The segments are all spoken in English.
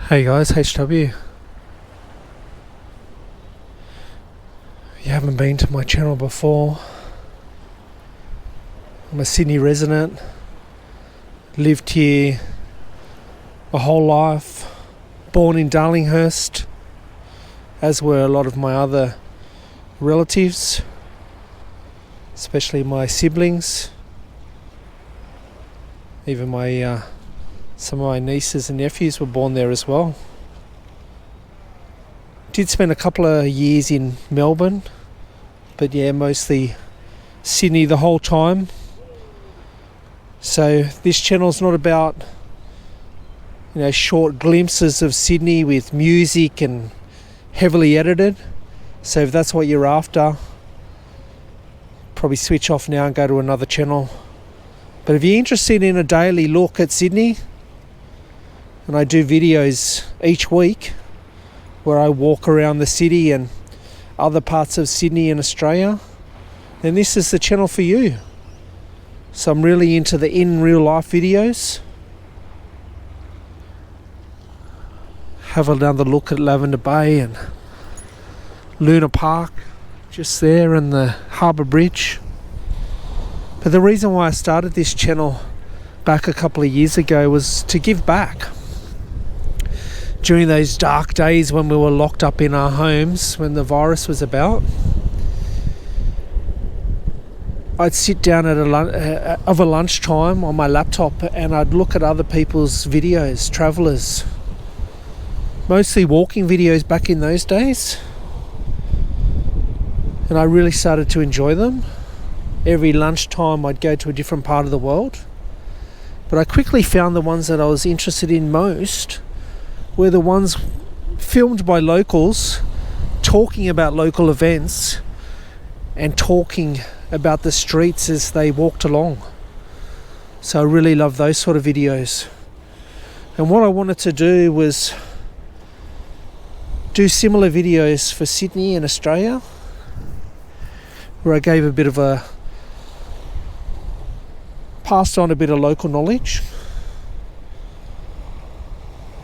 Hey guys, HW. If you haven't been to my channel before, I'm a Sydney resident, lived here a whole life, born in Darlinghurst, as were a lot of my other relatives, especially my siblings, even my some of my nieces and nephews were born there as well. Did spend a couple of years in Melbourne, but yeah, mostly Sydney the whole time. So this channel's not about, short glimpses of Sydney with music and heavily edited. So if that's what you're after, probably switch off now and go to another channel. But if you're interested in a daily look at Sydney, and I do videos each week where I walk around the city and other parts of Sydney and Australia, then this is the channel for you. So I'm really into the in real life videos. Have another look at Lavender Bay and Luna Park, just there, and the Harbour Bridge. But the reason why I started this channel back a couple of years ago was to give back. During those dark days when we were locked up in our homes, when the virus was about, I'd sit down at a lunchtime on my laptop and I'd look at other people's videos, travellers, mostly walking videos back in those days, and I really started to enjoy them. Every lunchtime I'd go to a different part of the world, but I quickly found the ones that I was interested in most were the ones filmed by locals, talking about local events and talking about the streets as they walked along. So I really love those sort of videos. And what I wanted to do was do similar videos for Sydney and Australia, where I gave passed on a bit of local knowledge.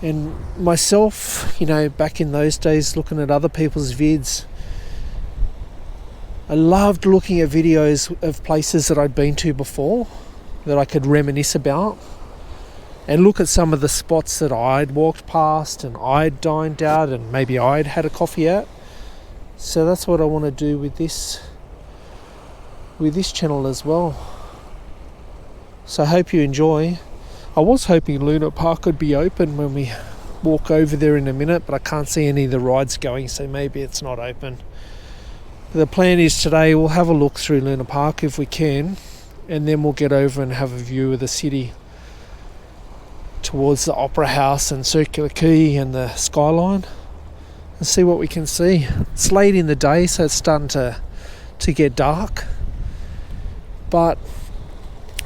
And myself, back in those days, looking at other people's vids, I loved looking at videos of places that I'd been to before, that I could reminisce about, and look at some of the spots that I'd walked past and I'd dined out and maybe I'd had a coffee at. So that's what I want to do with this channel as well. So I hope you enjoy. I was hoping Luna Park would be open when we walk over there in a minute, but I can't see any of the rides going, so maybe it's not open. The plan is today we'll have a look through Luna Park if we can, and then we'll get over and have a view of the city towards the Opera House and Circular Quay and the skyline, and see what we can see. It's late in the day, so it's starting to get dark, but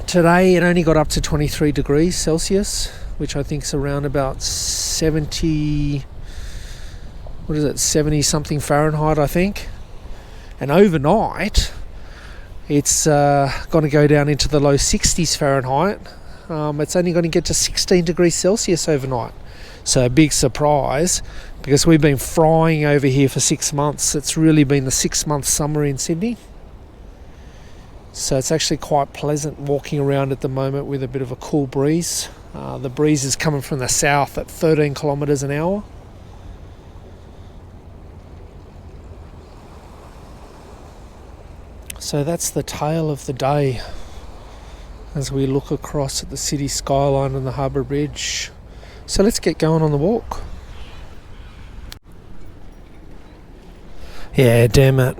today it only got up to 23 degrees Celsius, which I think is around about 70 something Fahrenheit, I think. And overnight it's going to go down into the low 60s Fahrenheit. It's only going to get to 16 degrees Celsius overnight. So a big surprise, because we've been frying over here for 6 months. It's really been the 6-month summer in Sydney. So it's actually quite pleasant walking around at the moment with a bit of a cool breeze. The breeze is coming from the south at 13 kilometres an hour. So that's the tale of the day as we look across at the city skyline and the Harbour Bridge. So let's get going on the walk. Yeah, damn it.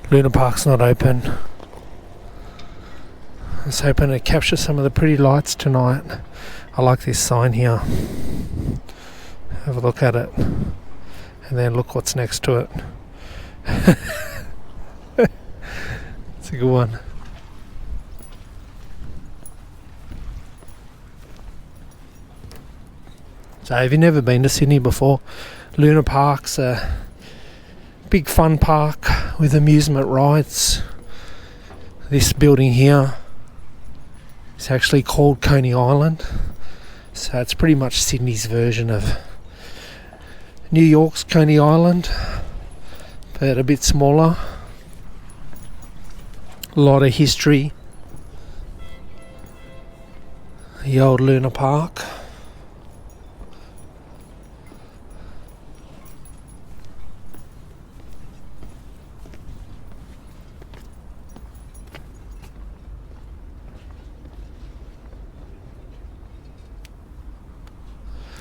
Luna Park's not open. I was hoping to capture some of the pretty lights tonight. I like this sign here. Have a look at it. And then look what's next to it. It's a good one. So have you never been to Sydney before? Luna Park's a big fun park with amusement rides. This building here is actually called Coney Island. So it's pretty much Sydney's version of New York's Coney Island, but a bit smaller. A lot of history. The old Luna Park.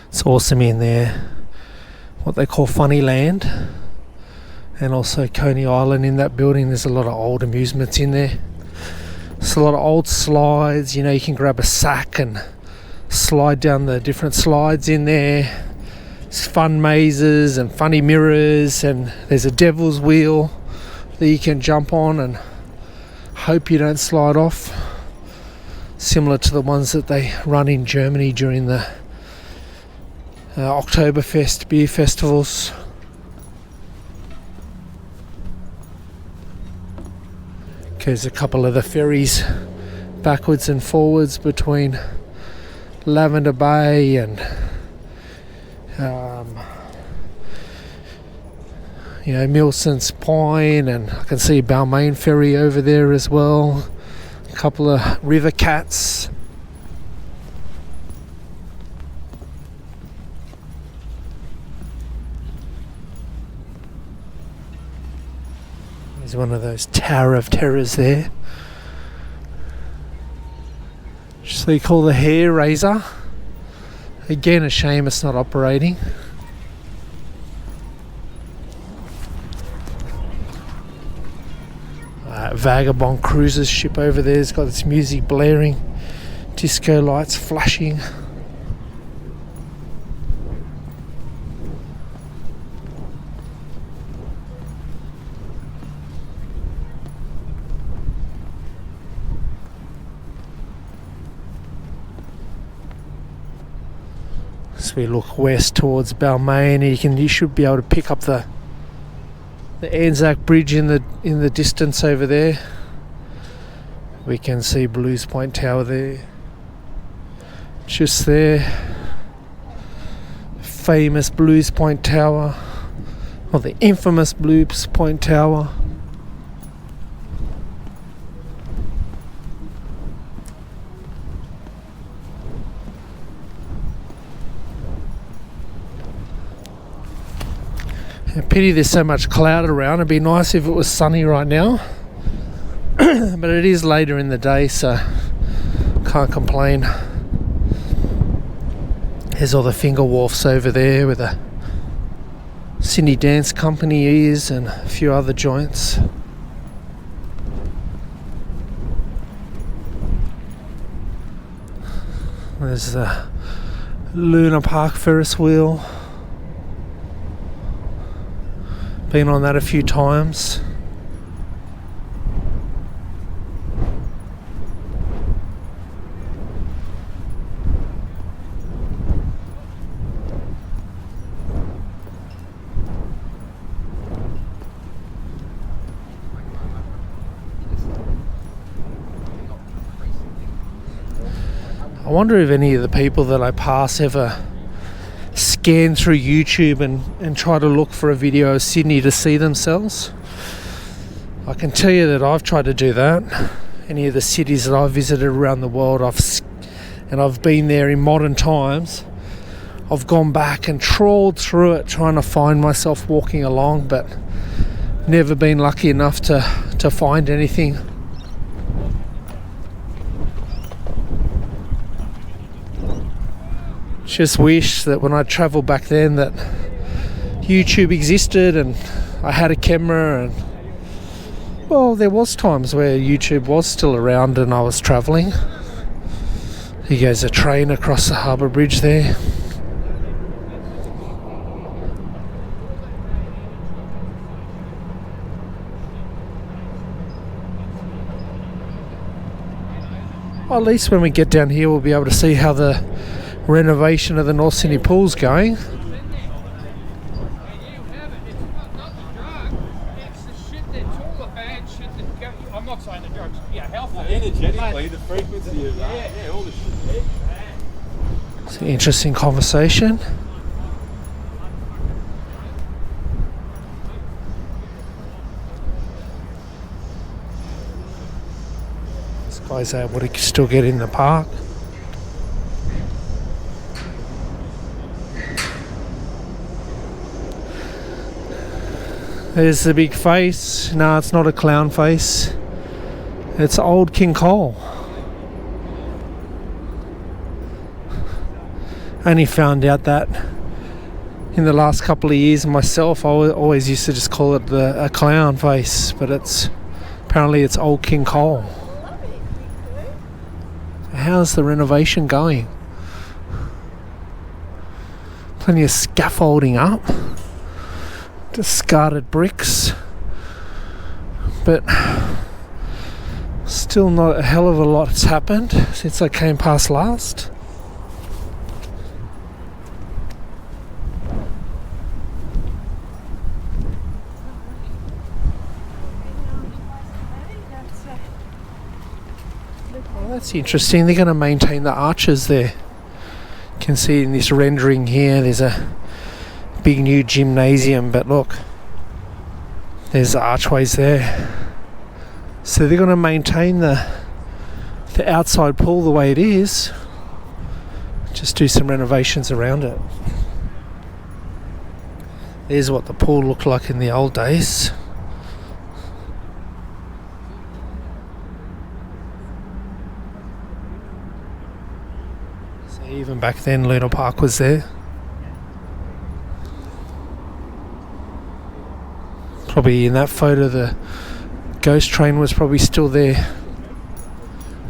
It's awesome in there. What they call Funny Land, and also Coney Island. In that building there's a lot of old amusements in there. There's a lot of old slides, you know, you can grab a sack and slide down the different slides in there. There's fun mazes and funny mirrors, and there's a devil's wheel that you can jump on and hope you don't slide off, similar to the ones that they run in Germany during the Oktoberfest beer festivals. There's a couple of the ferries backwards and forwards between Lavender Bay and Milson's Point, and I can see Balmain ferry over there as well. A couple of river cats. There's one of those Tower of Terrors there. Just they call the hair razor. Again, a shame it's not operating. Vagabond Cruises ship over there has got its music blaring, disco lights flashing. So we look west towards Balmain, and you should be able to pick up the Anzac Bridge in the distance over there. We can see Blues Point Tower there. Just there. Famous Blues Point Tower, or the infamous Blues Point Tower. Pity there's so much cloud around. It'd be nice if it was sunny right now. But it is later in the day, so can't complain. There's all the finger wharfs over there where the Sydney Dance Company is, and a few other joints. There's the Luna Park Ferris wheel. Been on that a few times. I wonder if any of the people that I pass ever scan through YouTube and try to look for a video of Sydney to see themselves. I can tell you that I've tried to do that. Any of the cities that I've visited around the world, I've been there in modern times. I've gone back and trawled through it trying to find myself walking along, but never been lucky enough to find anything. Just wish that when I travelled back then that YouTube existed and I had a camera, and well, there was times where YouTube was still around and I was travelling. Here goes a train across the Harbour Bridge there. Well, at least when we get down here we'll be able to see how the renovation of the North Sydney Pool's going. I'm not saying the drugs. Yeah, healthy. Energetically, the frequency of all the shit. It's an interesting conversation. Guys are able to still get in the park. There's the big face. No, it's not a clown face. It's old King Cole. Only found out that in the last couple of years myself. I always used to just call it a clown face, but apparently it's old King Cole. How's the renovation going? Plenty of scaffolding up, discarded bricks, but still not a hell of a lot has happened since I came past last. That's interesting. They're going to maintain the arches there. You can see in this rendering here there's a big new gymnasium, but look, there's the archways there. So they're going to maintain the outside pool the way it is, just do some renovations around it. There's what the pool looked like in the old days. Even back then, Luna Park was there. Probably in that photo, the ghost train was probably still there.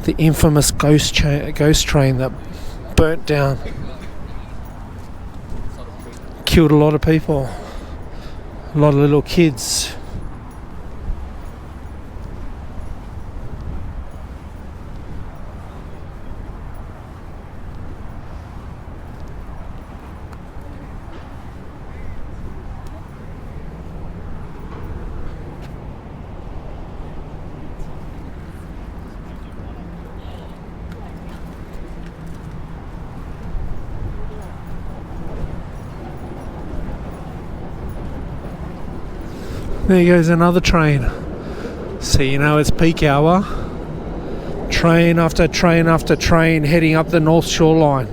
The infamous ghost train that burnt down, killed a lot of people, a lot of little kids. There goes another train. So you know it's peak hour. Train after train after train heading up the North Shore line.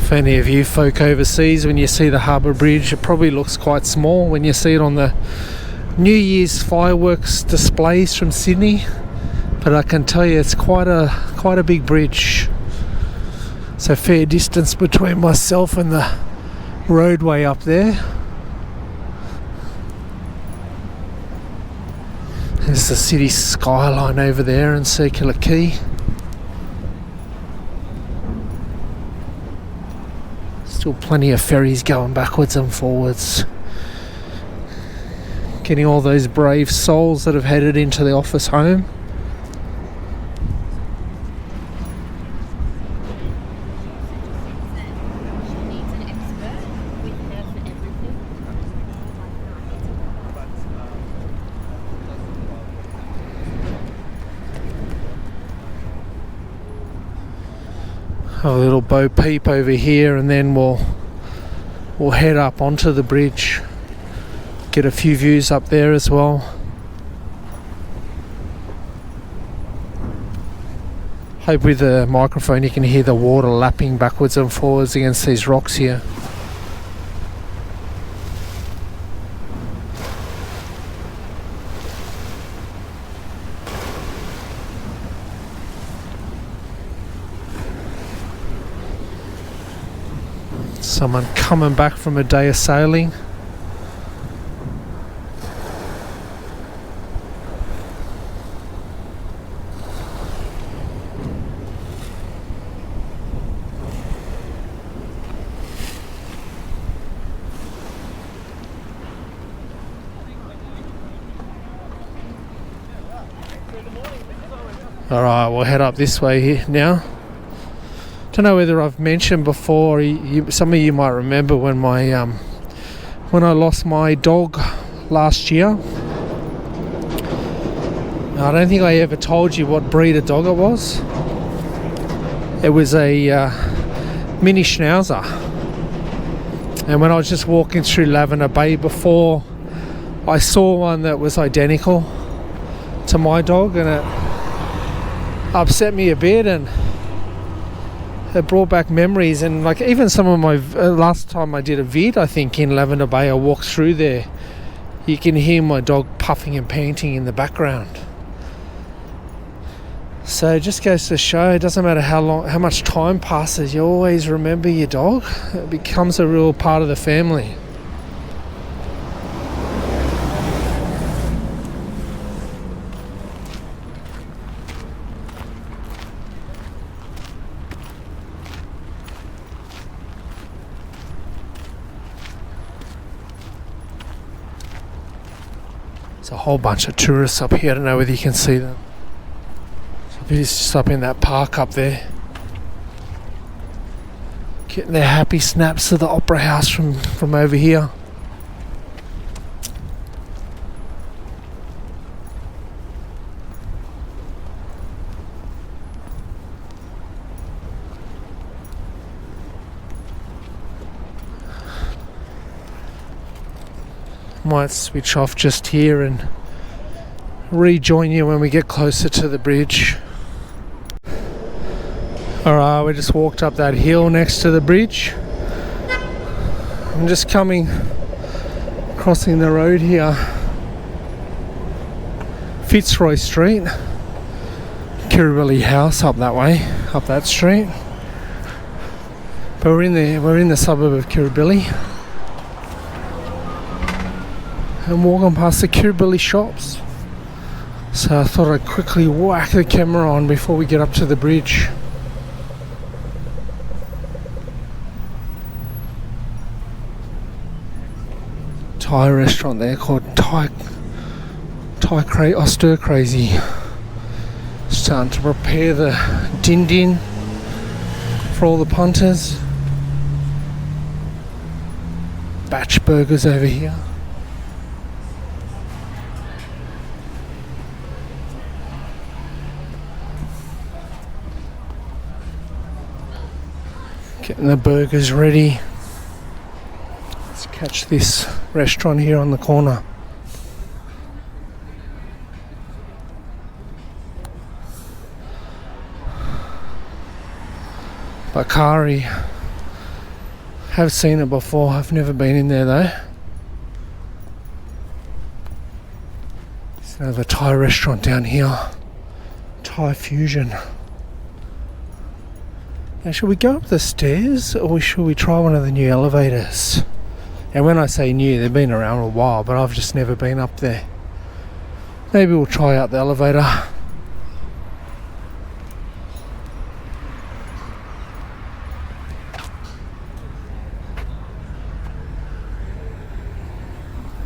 For any of you folk overseas, when you see the Harbour Bridge, it probably looks quite small when you see it on the New Year's fireworks displays from Sydney, but I can tell you it's quite a big bridge. It's a fair distance between myself and the roadway up there. There's the city skyline over there and Circular Quay. Still plenty of ferries going backwards and forwards. Getting all those brave souls that have headed into the office home. A little Bo Peep over here, and then we'll head up onto the bridge, get a few views up there as well. Hope with the microphone you can hear the water lapping backwards and forwards against these rocks here. Someone coming back from a day of sailing. Alright, we'll head up this way here now. Don't know whether I've mentioned before, some of you might remember when when I lost my dog last year. I don't think I ever told you what breed of dog it was. It was a mini schnauzer. And when I was just walking through Lavender Bay before, I saw one that was identical to my dog, and it upset me a bit, and it brought back memories. And like even some of my last time I did a vid, I think in Lavender Bay, I walked through there, you can hear my dog puffing and panting in the background. So it just goes to show, it doesn't matter how much time passes, you always remember your dog. It becomes a real part of the family. There's a whole bunch of tourists up here. I don't know whether you can see them. It's just up in that park up there, getting their happy snaps of the Opera House from over here. Might switch off just here and rejoin you when we get closer to the bridge. Alright, we just walked up that hill next to the bridge. I'm just crossing the road here. Fitzroy Street. Kirribilli House up that way, up that street. But we're in the suburb of Kirribilli. And walking past the Kirribilli shops. So I thought I'd quickly whack the camera on before we get up to the bridge. Thai restaurant there called Stir Crazy. Starting to prepare the din din for all the punters. Batch burgers over here. Getting the burgers ready. Let's catch this restaurant here on the corner. Bakari. Have seen it before. I've never been in there though. There's another Thai restaurant down here. Thai fusion. Now, should we go up the stairs or should we try one of the new elevators? And when I say new, they've been around a while, but I've just never been up there. Maybe we'll try out the elevator.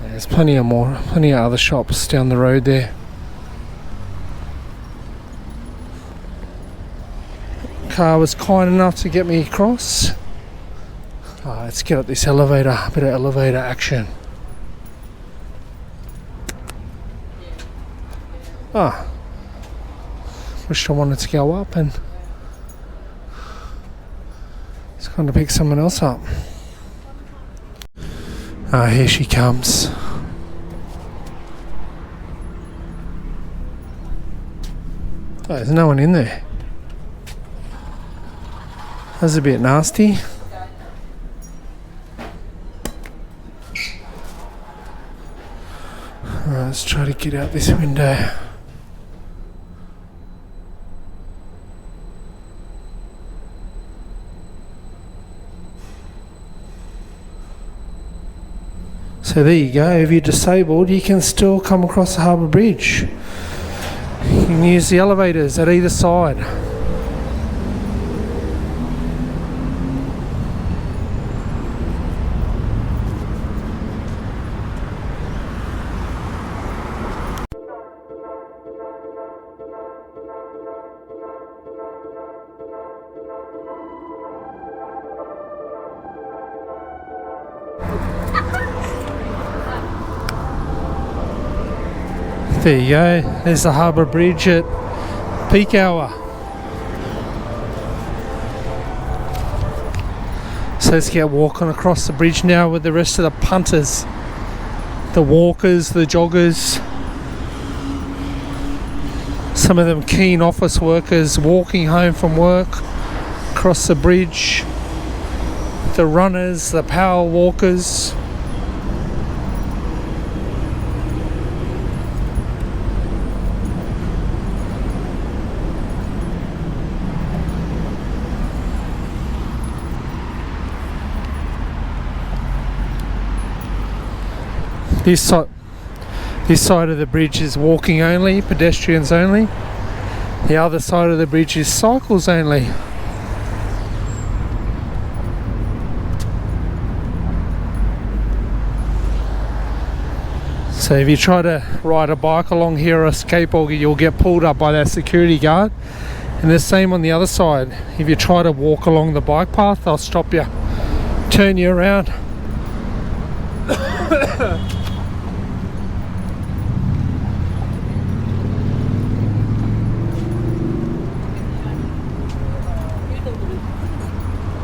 There's plenty of other shops down the road there. Car was kind enough to get me across. Let's get up this elevator, a bit of elevator action. Wish I wanted to go up and it's going to pick someone else up. Here she comes. There's no one in there. That's a bit nasty. Alright, let's try to get out this window. So there you go, if you're disabled you can still come across the Harbour Bridge. You can use the elevators at either side. There you go, there's the Harbour Bridge at peak hour. So let's get walking across the bridge now with the rest of the punters, the walkers, the joggers, some of them keen office workers walking home from work across the bridge, the runners, the power walkers. This side of the bridge is walking only, pedestrians only. The other side of the bridge is cycles only. So if you try to ride a bike along here or a skateboard, you'll get pulled up by that security guard. And the same on the other side. If you try to walk along the bike path, they'll stop you, turn you around.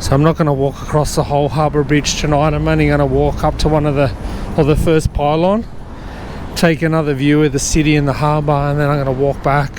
So I'm not going to walk across the whole Harbour Bridge tonight. I'm only going to walk up to one of the first pylon, take another view of the city and the harbour, and then I'm going to walk back.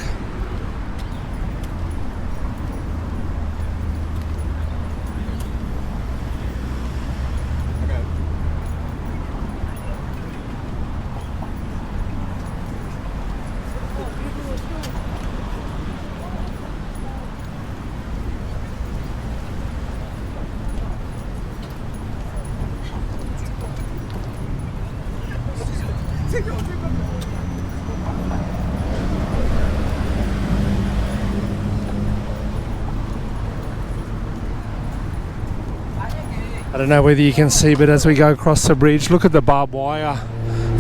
I don't know whether you can see, but as we go across the bridge, look at the barbed wire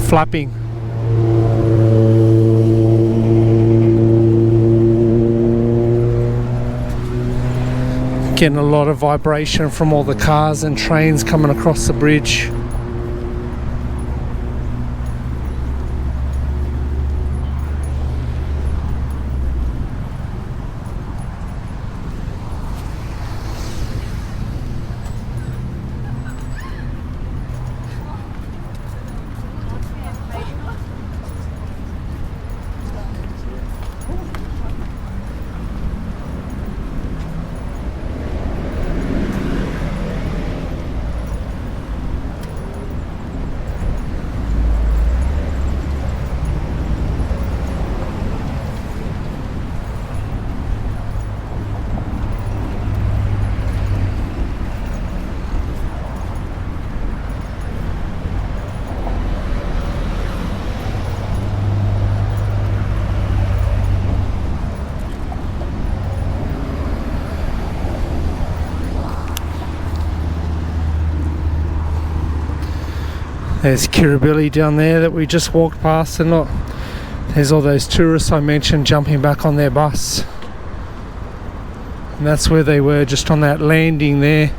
flapping. Getting a lot of vibration from all the cars and trains coming across the bridge. There's Kirribilli down there that we just walked past, and look, there's all those tourists I mentioned jumping back on their bus. And that's where they were, just on that landing there.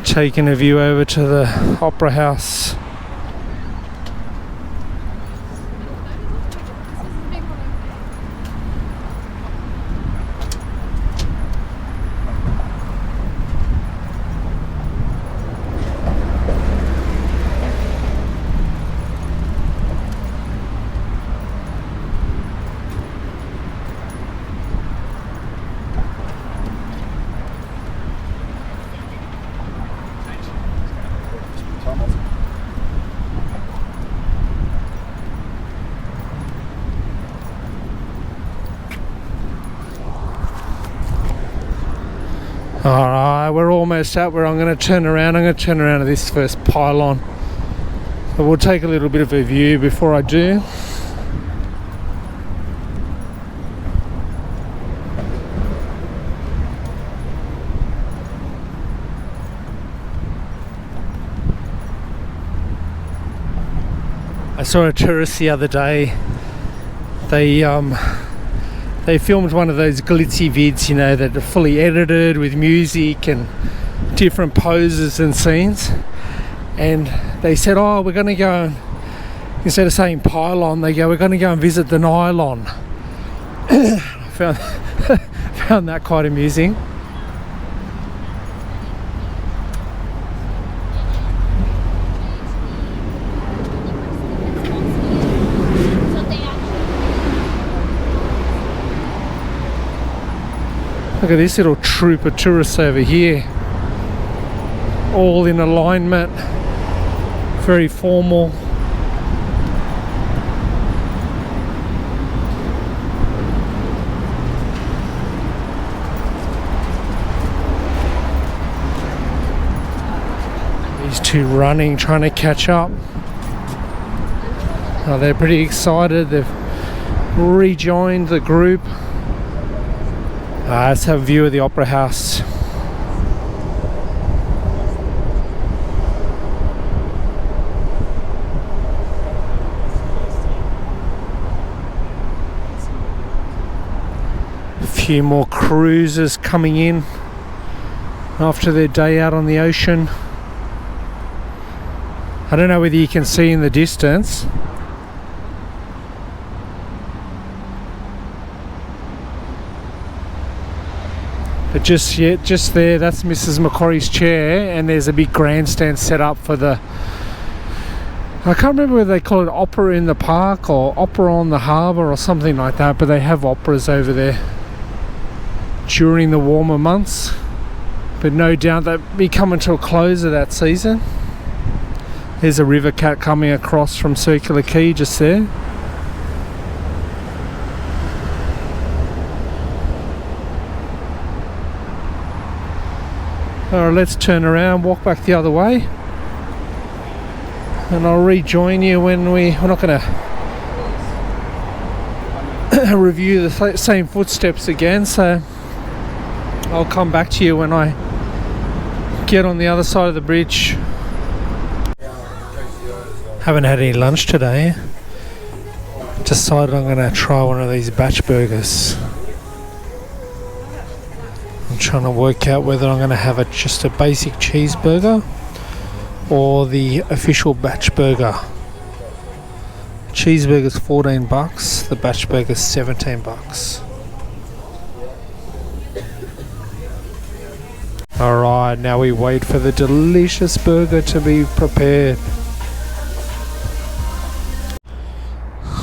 Taking a view over to the Opera House. Alright, we're almost at where I'm going to turn around. I'm going to turn around to this first pylon. But we'll take a little bit of a view before I do. I saw a tourist the other day. They filmed one of those glitzy vids, you know, that are fully edited with music and different poses and scenes. And they said, oh, we're going to go, instead of saying pylon, they go, we're going to go and visit the nylon. I found that quite amusing. Look at this little troop of tourists over here, all in alignment, very formal. These two running, trying to catch up. Oh, they're pretty excited. They've rejoined the group. Let's have a view of the Opera House. A few more cruisers coming in after their day out on the ocean. I don't know whether you can see in the distance. But just there, that's Mrs. Macquarie's chair, and there's a big grandstand set up for the, I can't remember whether they call it opera in the park or opera on the harbour or something like that, but they have operas over there during the warmer months. But no doubt they'll be coming to a close of that season. There's a river cat coming across from Circular Quay just there. Alright, let's turn around, walk back the other way, and I'll rejoin you when we're not going to review the same footsteps again, so I'll come back to you when I get on the other side of the bridge. Haven't had any lunch today. Decided I'm going to try one of these batch burgers. I'm trying to work out whether I'm going to have just a basic cheeseburger or the official batch burger. Cheeseburger's $14, the batch burger's $17. Alright, now we wait for the delicious burger to be prepared.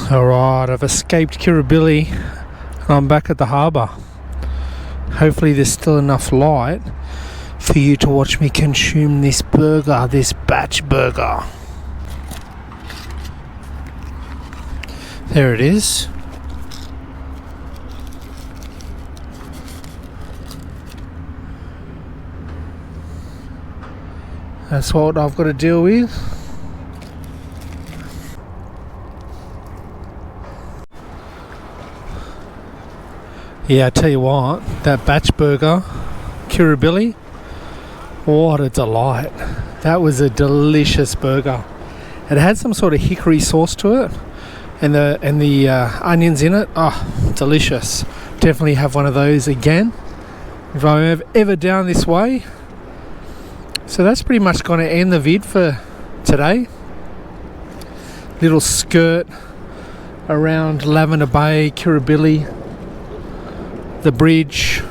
Alright, I've escaped Kirribilli and I'm back at the harbour. Hopefully there's still enough light for you to watch me consume this burger, this batch burger. There it is. That's what I've got to deal with. Yeah, I tell you what, that batch burger, Kirribilli, what a delight. That was a delicious burger. It had some sort of hickory sauce to it, and the onions in it. Oh, delicious. Definitely have one of those again if I'm ever down this way. So that's pretty much going to end the vid for today. Little skirt around Lavender Bay, Kirribilli, the bridge.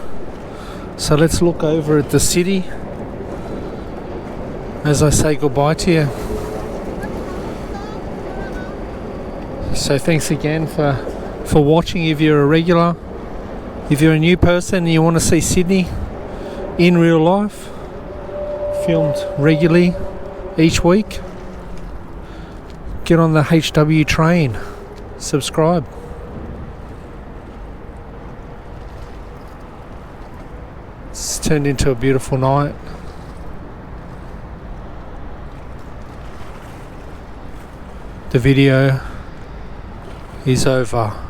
So let's look over at the city as I say goodbye to you. So thanks again for watching. If you're a regular, if you're a new person and you want to see Sydney in real life, filmed regularly each week, get on the HW train, subscribe. It's turned into a beautiful night. The video is over.